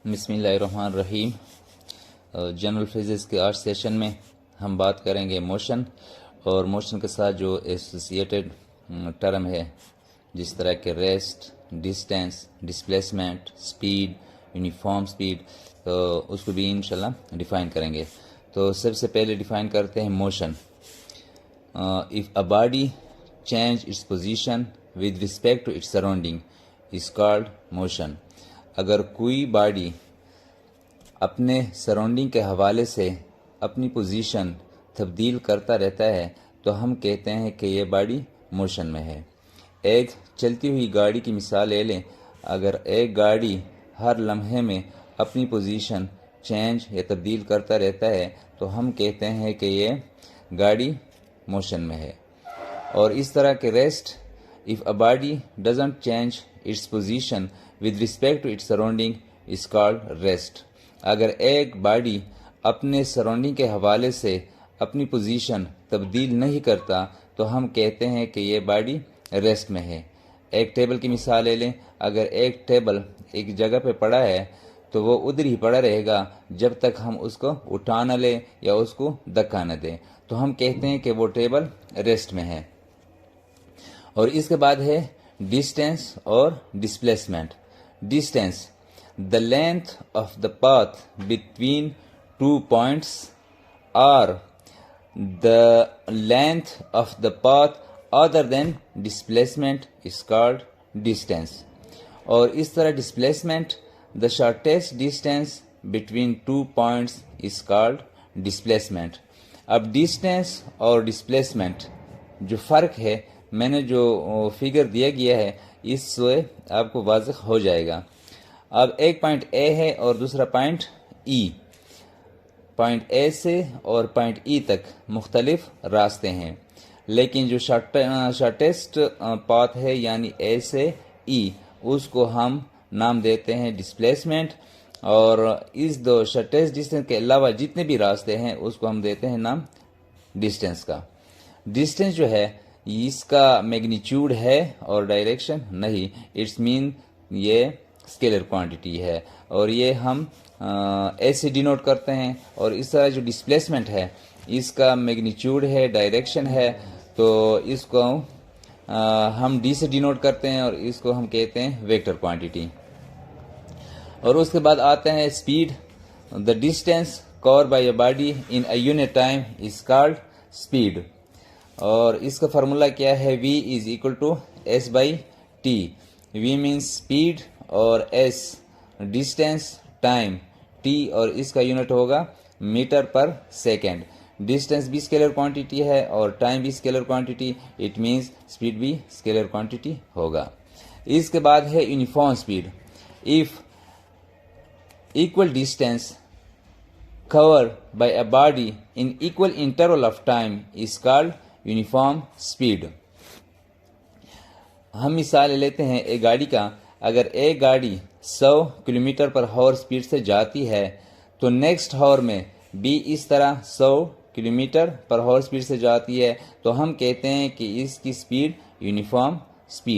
بسم اللہ الرحمن الرحیم۔ جنرل فزکس کے آج سیشن میں ہم بات کریں گے موشن اور موشن کے ساتھ جو ایسوسیٹڈ ٹرم ہے، جس طرح کہ rest, distance, displacement, speed, uniform speed, تو اس کو بھی انشاءاللہ ڈیفائن کریں گے۔ تو سب سے پہلے ڈیفائن کرتے ہیں motion. If a body change its position with respect to its surrounding is called motion۔ اگر کوئی باڈی اپنے سراؤنڈنگ کے حوالے سے اپنی پوزیشن تبدیل کرتا رہتا ہے تو ہم کہتے ہیں کہ یہ باڈی موشن میں ہے۔ ایک چلتی ہوئی گاڑی کی مثال لے لیں۔ اگر ایک گاڑی ہر لمحے میں اپنی پوزیشن چینج یا تبدیل کرتا رہتا ہے تو ہم کہتے ہیں کہ یہ گاڑی موشن میں ہے۔ اور اس طرح کے rest, if a body doesn't change its position with respect to its surrounding is called rest۔ اگر ایک باڈی اپنے سراؤنڈنگ کے حوالے سے اپنی پوزیشن تبدیل نہیں کرتا تو ہم کہتے ہیں کہ یہ باڈی ریسٹ میں ہے۔ ایک ٹیبل کی مثال لے لیں۔ اگر ایک ٹیبل ایک جگہ پہ پڑا ہے تو وہ ادھر ہی پڑا رہے گا جب تک ہم اس کو اٹھا نہ لیں یا اس کو دھکا نہ دیں، تو ہم کہتے ہیں کہ وہ ٹیبل ریسٹ میں ہے۔ اور اس کے بعد ہے ڈسٹینس اور displacement. Distance, the length of the path between 2 points or the length of the path other than displacement is called distance۔ اور اس طرح displacement، the shortest distance between 2 points is called displacement۔ اب distance اور displacement جو فرق ہے، میں نے جو فگر دیا گیا ہے اس سے آپ کو واضح ہو جائے گا۔ اب ایک پوائنٹ اے ہے اور دوسرا پوائنٹ ای۔ پوائنٹ اے سے اور پوائنٹ ای تک مختلف راستے ہیں، لیکن جو شارٹیسٹ پاتھ ہے یعنی اے سے ای، اس کو ہم نام دیتے ہیں ڈسپلیسمنٹ، اور اس دو شارٹیسٹ ڈسٹینس کے علاوہ جتنے بھی راستے ہیں اس کو ہم دیتے ہیں نام ڈسٹینس کا۔ ڈسٹینس جو ہے اس کا میگنیچیوڈ ہے اور ڈائریکشن نہیں، اٹس مین یہ اسکیلر کوانٹٹی ہے، اور یہ ہم ایسے ڈینوٹ کرتے ہیں۔ اور اس طرح جو ڈسپلیسمنٹ ہے اس کا میگنیچیوڈ ہے، ڈائریکشن ہے، تو اس کو ہم ڈی سے ڈینوٹ کرتے ہیں اور اس کو ہم کہتے ہیں ویکٹر کوانٹٹی۔ اور اس کے بعد آتے ہیں speed. The distance cover by a body in a unit time is called speed. اور اس کا فارمولا کیا ہے؟ v is equal to S by T. v means speed اور ایس ڈسٹینس، ٹائم ٹی، اور اس کا یونٹ ہوگا میٹر پر سیکنڈ۔ ڈسٹینس بھی اسکیلر کوانٹٹی ہے اور ٹائم بھی scalar quantity, it means speed بھی اسکیلر کوانٹٹی ہوگا۔ اس کے بعد ہے uniform speed. F equal distance covered by a body in equal interval of time is called uniform speed۔ ہم مثال لیتے ہیں ایک گاڑی کا۔ اگر ایک گاڑی 100 کلومیٹر پر ہاور سپیڈ سے جاتی ہے تو نیکسٹ ہاور میں بھی اس طرح 100 کلومیٹر پر ہاور سپیڈ سے جاتی ہے، تو ہم کہتے ہیں کہ اس کی سپیڈ یونیفارم سپیڈ